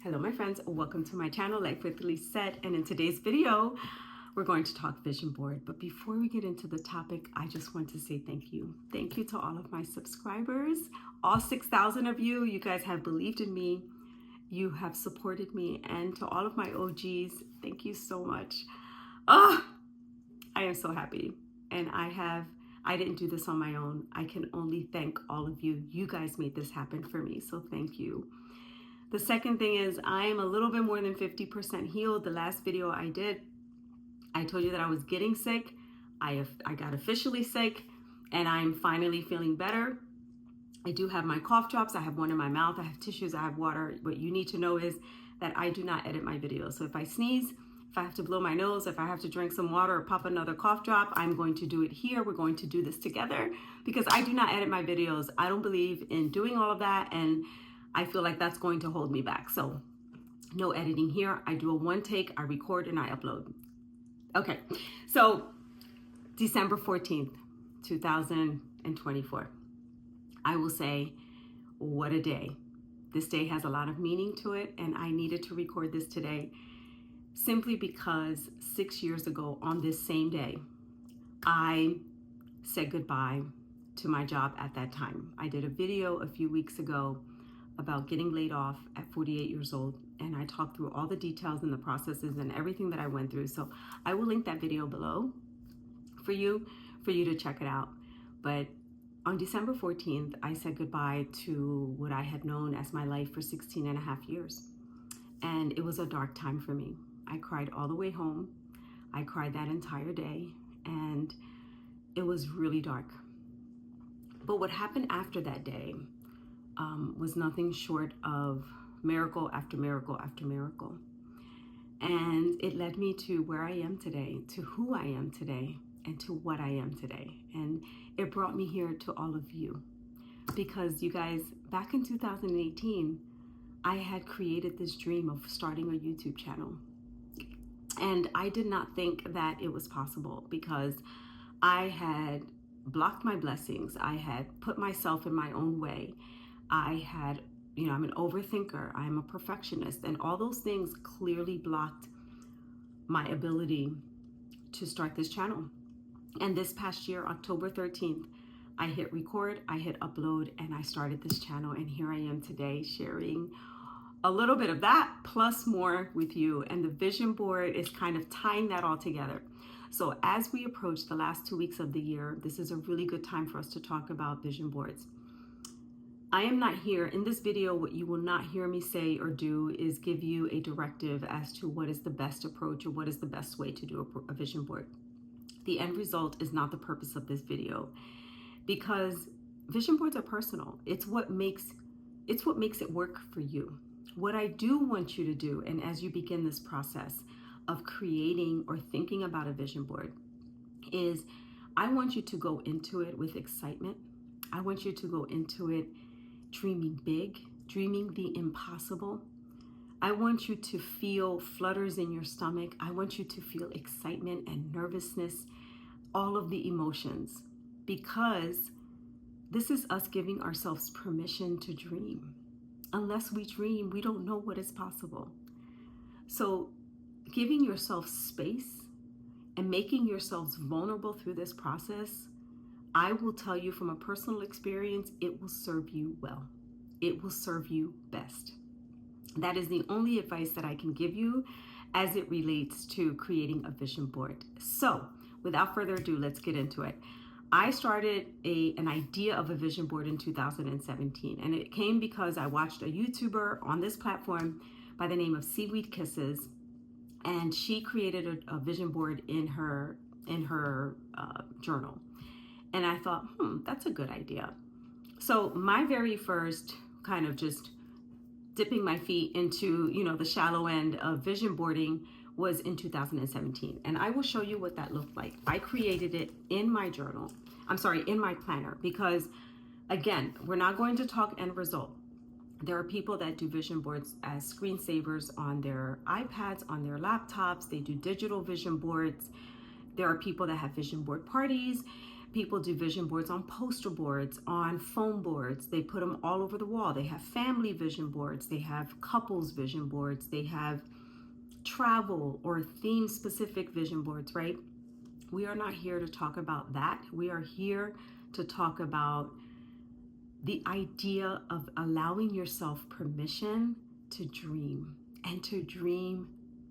Hello my friends, welcome to my channel Life with Lisette, and in today's video we're going to talk vision board. But before we get into the topic, I just want to say thank you. Thank you to all of my subscribers, all 6,000 of you. You guys have believed in me, you have supported me, and to all of my OGs, thank you so much. I am so happy, and I didn't do this on my own. I can only thank all of you. You guys made this happen for me, so thank you. The second thing is I am a little bit more than 50% healed. The last video I did, I told you that I was getting sick. I got officially sick, and I'm finally feeling better. I do have my cough drops. I have one in my mouth. I have tissues. I have water. What you need to know is that I do not edit my videos. So if I sneeze, if I have to blow my nose, if I have to drink some water or pop another cough drop, I'm going to do it here. We're going to do this together because I do not edit my videos. I don't believe in doing all of that, and I feel like that's going to hold me back. So no editing here. I do a one take, I record, and I upload. Okay, so December 14th, 2024. I will say, what a day. This day has a lot of meaning to it, and I needed to record this today simply because 6 years ago on this same day, I said goodbye to my job at that time. I did a video a few weeks ago about getting laid off at 48 years old, and I talked through all the details and the processes and everything that I went through. So I will link that video below for you to check it out. But on December 14th, I said goodbye to what I had known as my life for 16 and a half years. And it was a dark time for me. I cried all the way home. I cried that entire day, and it was really dark. But what happened after that day was nothing short of miracle after miracle after miracle. And it led me to where I am today, to who I am today, and to what I am today. And it brought me here to all of you. Because you guys, back in 2018, I had created this dream of starting a YouTube channel. And I did not think that it was possible because I had blocked my blessings. I had put myself in my own way. I'm an overthinker, I'm a perfectionist, and all those things clearly blocked my ability to start this channel. And this past year, October 13th, I hit record, I hit upload, and I started this channel. And here I am today sharing a little bit of that plus more with you. And the vision board is kind of tying that all together. So as we approach the last 2 weeks of the year, this is a really good time for us to talk about vision boards. I am not here in this video. What you will not hear me say or do is give you a directive as to what is the best approach or what is the best way to do a vision board. The end result is not the purpose of this video, because vision boards are personal. It's what makes it work for you. What I do want you to do, and as you begin this process of creating or thinking about a vision board, is I want you to go into it with excitement. I want you to go into it dreaming big, dreaming the impossible. I want you to feel flutters in your stomach. I want you to feel excitement and nervousness, all of the emotions, because this is us giving ourselves permission to dream. Unless we dream, we don't know what is possible. So giving yourself space and making yourselves vulnerable through this process, I will tell you from a personal experience, it will serve you well. It will serve you best. That is the only advice that I can give you as it relates to creating a vision board. So without further ado, let's get into it. I started an idea of a vision board in 2017, and it came because I watched a YouTuber on this platform by the name of Seaweed Kisses, and she created a vision board in her journal. And I thought, that's a good idea. So my very first kind of just dipping my feet into, the shallow end of vision boarding was in 2017. And I will show you what that looked like. I created it in my journal. In my planner, because again, we're not going to talk end result. There are people that do vision boards as screensavers on their iPads, on their laptops. They do digital vision boards. There are people that have vision board parties. People do vision boards on poster boards, on foam boards. They put them all over the wall. They have family vision boards. They have couples vision boards. They have travel or theme specific vision boards, right? We are not here to talk about that. We are here to talk about the idea of allowing yourself permission to dream, and to dream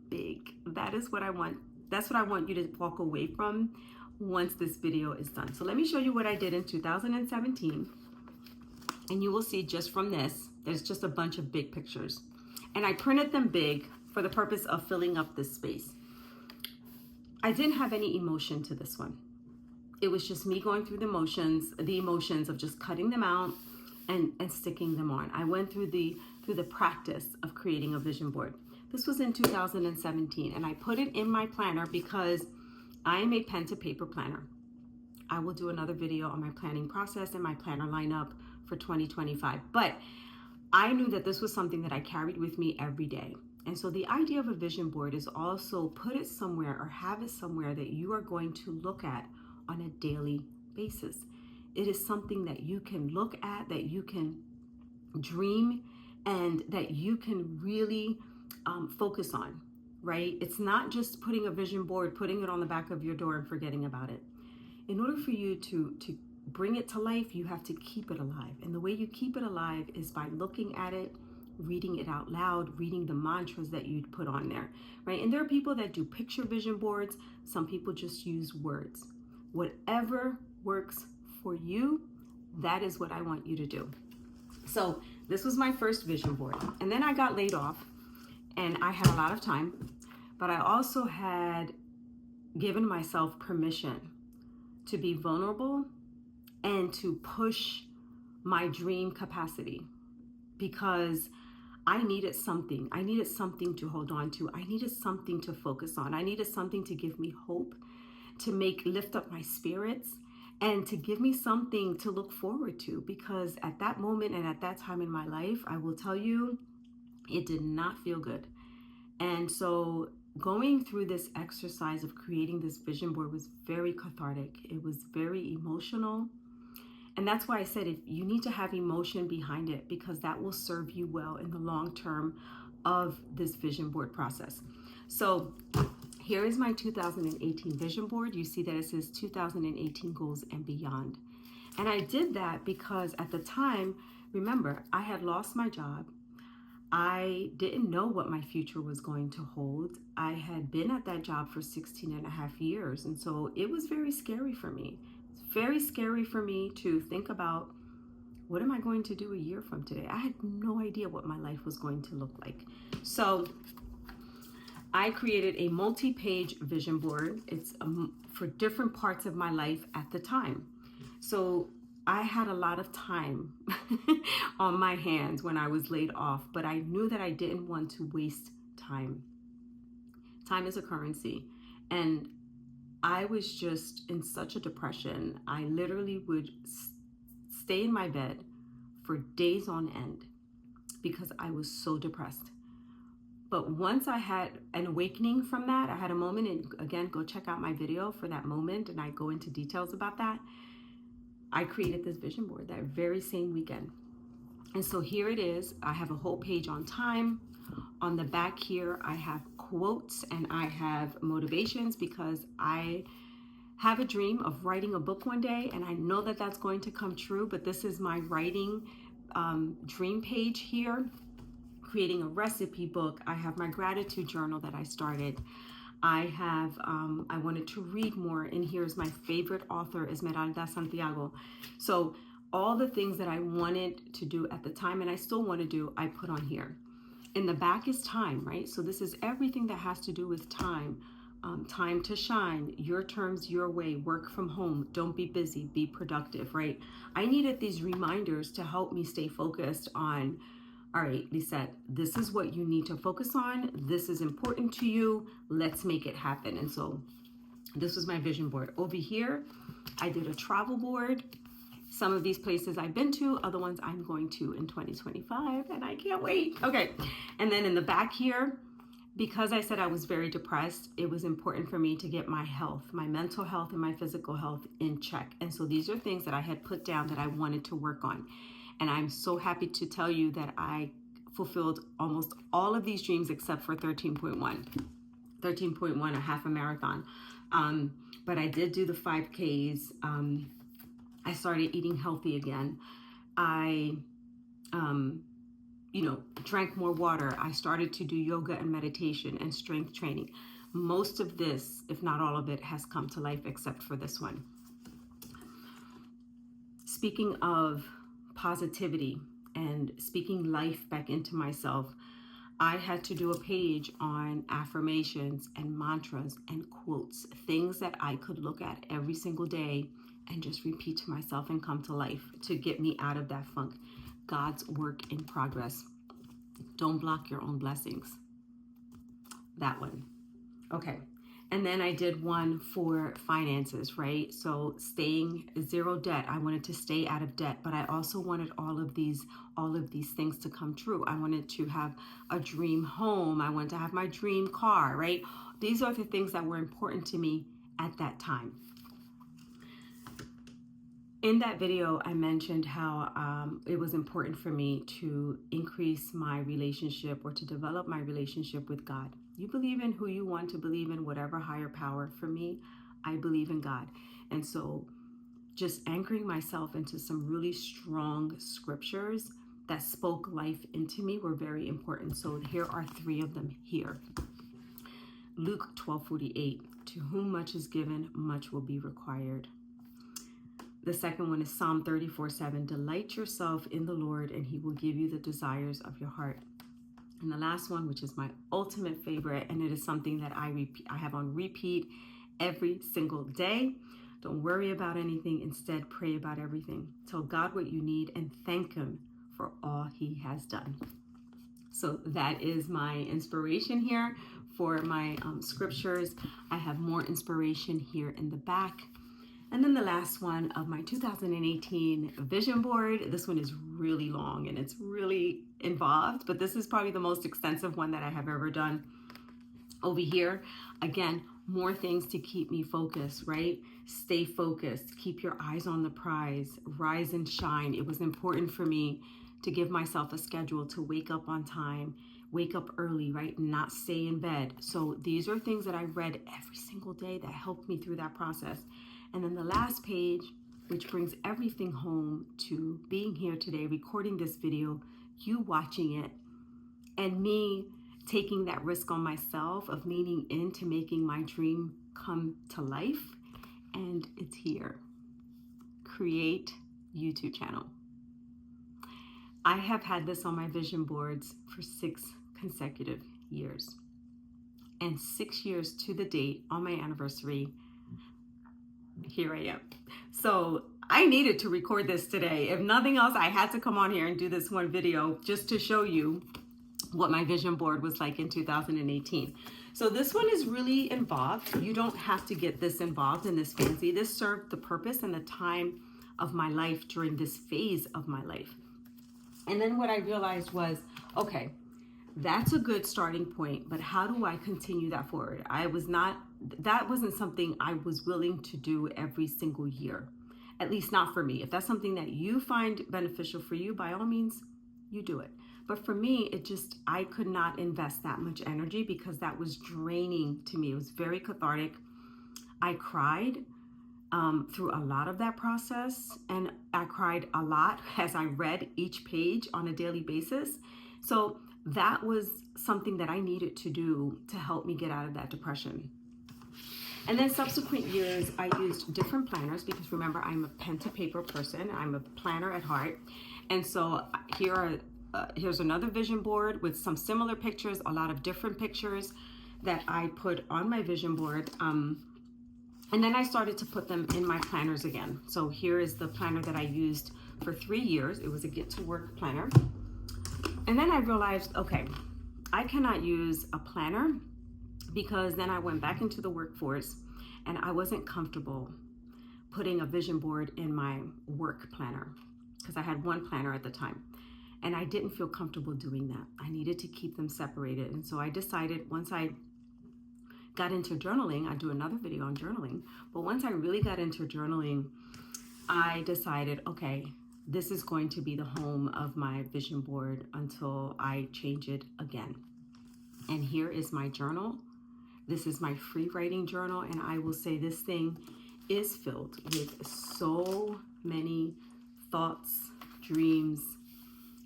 big. That is what I want. That's what I want you to walk away from once this video is done. So let me show you what I did in 2017. And you will see just from this, there's just a bunch of big pictures. And I printed them big for the purpose of filling up this space. I didn't have any emotion to this one. It was just me going through the emotions of just cutting them out and sticking them on. I went through the practice of creating a vision board. This was in 2017, and I put it in my planner because I am a pen to paper planner. I will do another video on my planning process and my planner lineup for 2025. But I knew that this was something that I carried with me every day. And so the idea of a vision board is also put it somewhere or have it somewhere that you are going to look at on a daily basis. It is something that you can look at, that you can dream, and that you can really focus on, right? It's not just putting a vision board, putting it on the back of your door and forgetting about it. In order for you to bring it to life, you have to keep it alive. And the way you keep it alive is by looking at it, reading it out loud, reading the mantras that you'd put on there, right? And there are people that do picture vision boards. Some people just use words. Whatever works for you, that is what I want you to do. So this was my first vision board. And then I got laid off and I had a lot of time, but I also had given myself permission to be vulnerable and to push my dream capacity, because I needed something. I needed something to hold on to. I needed something to focus on. I needed something to give me hope, to lift up my spirits, and to give me something to look forward to. Because at that moment and at that time in my life, I will tell you, it did not feel good. And so going through this exercise of creating this vision board was very cathartic. It was very emotional. And that's why I said you need to have emotion behind it, because that will serve you well in the long term of this vision board process. So here is my 2018 vision board. You see that it says 2018 goals and beyond. And I did that because at the time, remember, I had lost my job. I didn't know what my future was going to hold. I had been at that job for 16 and a half years. And so it was very scary for me. It's very scary for me to think about, what am I going to do a year from today? I had no idea what my life was going to look like. So I created a multi-page vision board. It's for different parts of my life at the time. So I had a lot of time on my hands when I was laid off, but I knew that I didn't want to waste time. Time is a currency. And I was just in such a depression. I literally would stay in my bed for days on end because I was so depressed. But once I had an awakening from that, I had a moment, and again, go check out my video for that moment, and I go into details about that. I created this vision board that very same weekend. And so here it is. I have a whole page on time. On the back here, I have quotes and I have motivations, because I have a dream of writing a book one day, and I know that that's going to come true. But this is my writing dream page here. Creating a recipe book. I have my gratitude journal that I started. I have, I wanted to read more, and here's my favorite author, Esmeralda Santiago. So all the things that I wanted to do at the time, and I still want to do, I put on here. In the back is time, right? So this is everything that has to do with time. Time to shine, your terms, your way, work from home, don't be busy, be productive, right? I needed these reminders to help me stay focused on, all right, Lisette, this is what you need to focus on. This is important to you. Let's make it happen. And so this was my vision board. Over here, I did a travel board. Some of these places I've been to, other ones I'm going to in 2025, and I can't wait. Okay, and then in the back here, Because I said I was very depressed, it was important for me to get my health, my mental health and my physical health in check. And so these are things that I had put down that I wanted to work on. And I'm so happy to tell you that I fulfilled almost all of these dreams except for 13.1. 13.1, a half a marathon. But I did do the 5Ks. I started eating healthy again. I drank more water. I started to do yoga and meditation and strength training. Most of this, if not all of it, has come to life except for this one. Speaking of positivity and speaking life back into myself, I had to do a page on affirmations and mantras and quotes, things that I could look at every single day and just repeat to myself and come to life to get me out of that funk. God's work in progress. Don't block your own blessings. That one. Okay. And then I did one for finances, right? So staying zero debt. I wanted to stay out of debt, but I also wanted all of these things to come true. I wanted to have a dream home. I wanted to have my dream car, right? These are the things that were important to me at that time. In that video, I mentioned how it was important for me to increase my relationship or to develop my relationship with God. You believe in who you want to believe in, whatever higher power. For me, I believe in God. And so just anchoring myself into some really strong scriptures that spoke life into me were very important. So here are 3 of them here. Luke 12:48, to whom much is given, much will be required. The second one is Psalm 34:7. Delight yourself in the Lord, and he will give you the desires of your heart. And the last one, which is my ultimate favorite, and it is something that I have on repeat every single day. Don't worry about anything. Instead, pray about everything. Tell God what you need and thank him for all he has done. So that is my inspiration here for my scriptures. I have more inspiration here in the back. And then the last one of my 2018 vision board. This one is really long and it's really involved, but this is probably the most extensive one that I have ever done. Over here, again, more things to keep me focused, right? Stay focused, keep your eyes on the prize, rise and shine. It was important for me to give myself a schedule to wake up on time, wake up early, right? Not stay in bed. So these are things that I read every single day that helped me through that process. And then the last page, which brings everything home to being here today, recording this video, you watching it, and me taking that risk on myself of leaning into making my dream come to life. And it's here. Create YouTube channel. I have had this on my vision boards for 6 consecutive years. And 6 years to the date on my anniversary, here I am. So I needed to record this today. If nothing else, I had to come on here and do this one video just to show you what my vision board was like in 2018. So this one is really involved. You don't have to get this involved in this fancy. This served the purpose and the time of my life during this phase of my life. And then what I realized was, okay, that's a good starting point, but how do I continue that forward? That wasn't something I was willing to do every single year, at least not for me. If that's something that you find beneficial for you, by all means, you do it. But for me, I could not invest that much energy because that was draining to me. It was very cathartic. I cried through a lot of that process, and I cried a lot as I read each page on a daily basis. So that was something that I needed to do to help me get out of that depression. And then subsequent years, I used different planners because remember, I'm a pen to paper person. I'm a planner at heart. And so here's another vision board with some similar pictures, a lot of different pictures that I put on my vision board. And then I started to put them in my planners again. So here is the planner that I used for 3 years. It was a get to work planner. And then I realized, okay, I cannot use a planner because then I went back into the workforce and I wasn't comfortable putting a vision board in my work planner because I had one planner at the time. And I didn't feel comfortable doing that. I needed to keep them separated. And so I decided, once I got into journaling, I'd do another video on journaling. But once I really got into journaling, I decided, okay, this is going to be the home of my vision board until I change it again. And here is my journal. This is my free writing journal. And I will say this thing is filled with so many thoughts, dreams,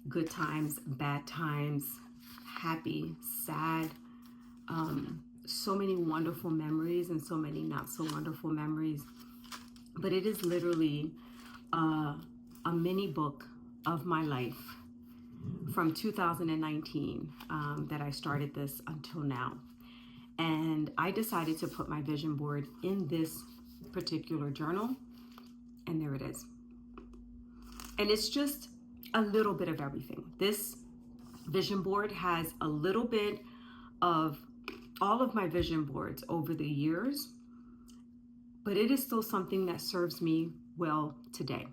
good times, bad times, happy, sad, so many wonderful memories and so many not so wonderful memories. But it is literally a mini book of my life from 2019 that I started this until now. And I decided to put my vision board in this particular journal, and there it is. And it's just a little bit of everything. This vision board has a little bit of all of my vision boards over the years, but it is still something that serves me well today.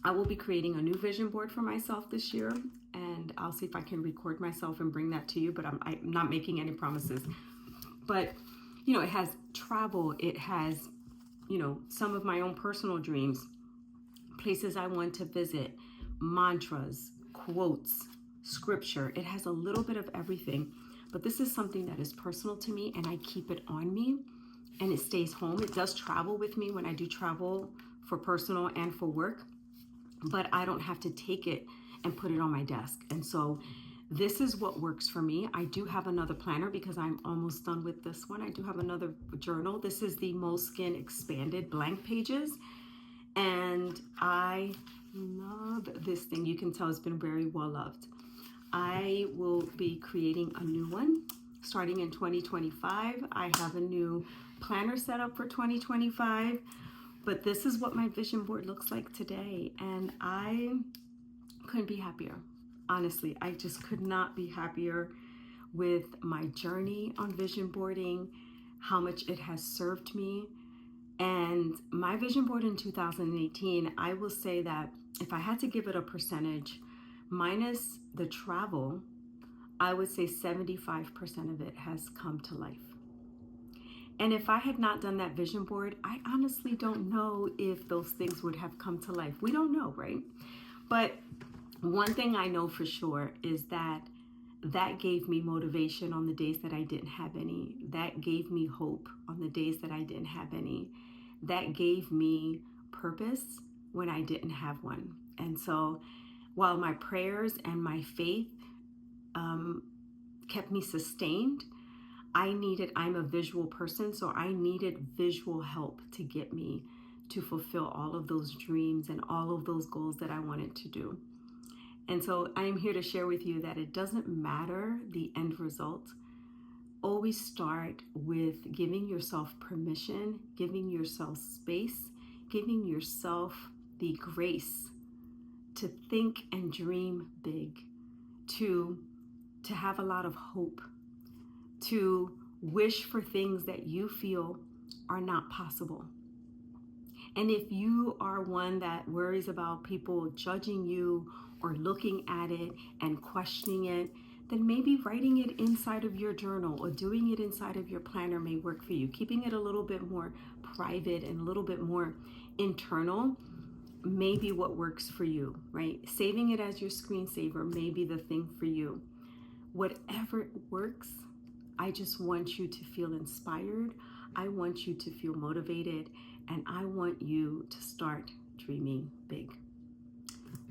I will be creating a new vision board for myself this year, and I'll see if I can record myself and bring that to you, but I'm not making any promises. But, you know, it has travel, it has, you know, some of my own personal dreams, places I want to visit, mantras, quotes, scripture. It has a little bit of everything, but this is something that is personal to me, and I keep it on me, and it stays home. It does travel with me when I do travel for personal and for work, but I don't have to take it and put it on my desk. And so this is what works for me. I do have another planner because I'm almost done with this one. I do have another journal. This is the Moleskine Expanded Blank Pages. And I love this thing. You can tell it's been very well loved. I will be creating a new one starting in 2025. I have a new planner set up for 2025. But this is what my vision board looks like today. And I couldn't be happier. Honestly, I just could not be happier with my journey on vision boarding, how much it has served me. And my vision board in 2018, I will say that if I had to give it a percentage, minus the travel, I would say 75% of it has come to life. And if I had not done that vision board, I honestly don't know if those things would have come to life. We don't know, right? But one thing I know for sure is that gave me motivation on the days that I didn't have any. That gave me hope on the days that I didn't have any. That gave me purpose when I didn't have one. And so while my prayers and my faith kept me sustained, I'm a visual person, so I needed visual help to get me to fulfill all of those dreams and all of those goals that I wanted to do. And so I am here to share with you that it doesn't matter the end result. Always start with giving yourself permission, giving yourself space, giving yourself the grace to think and dream big, to have a lot of hope, to wish for things that you feel are not possible. And if you are one that worries about people judging you or looking at it and questioning it, then maybe writing it inside of your journal or doing it inside of your planner may work for you. Keeping it a little bit more private and a little bit more internal may be what works for you, right? Saving it as your screensaver may be the thing for you. Whatever works, I just want you to feel inspired. I want you to feel motivated, and I want you to start dreaming big.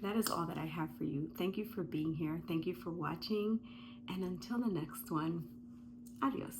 That is all that I have for you. Thank you for being here. Thank you for watching. And until the next one, adios.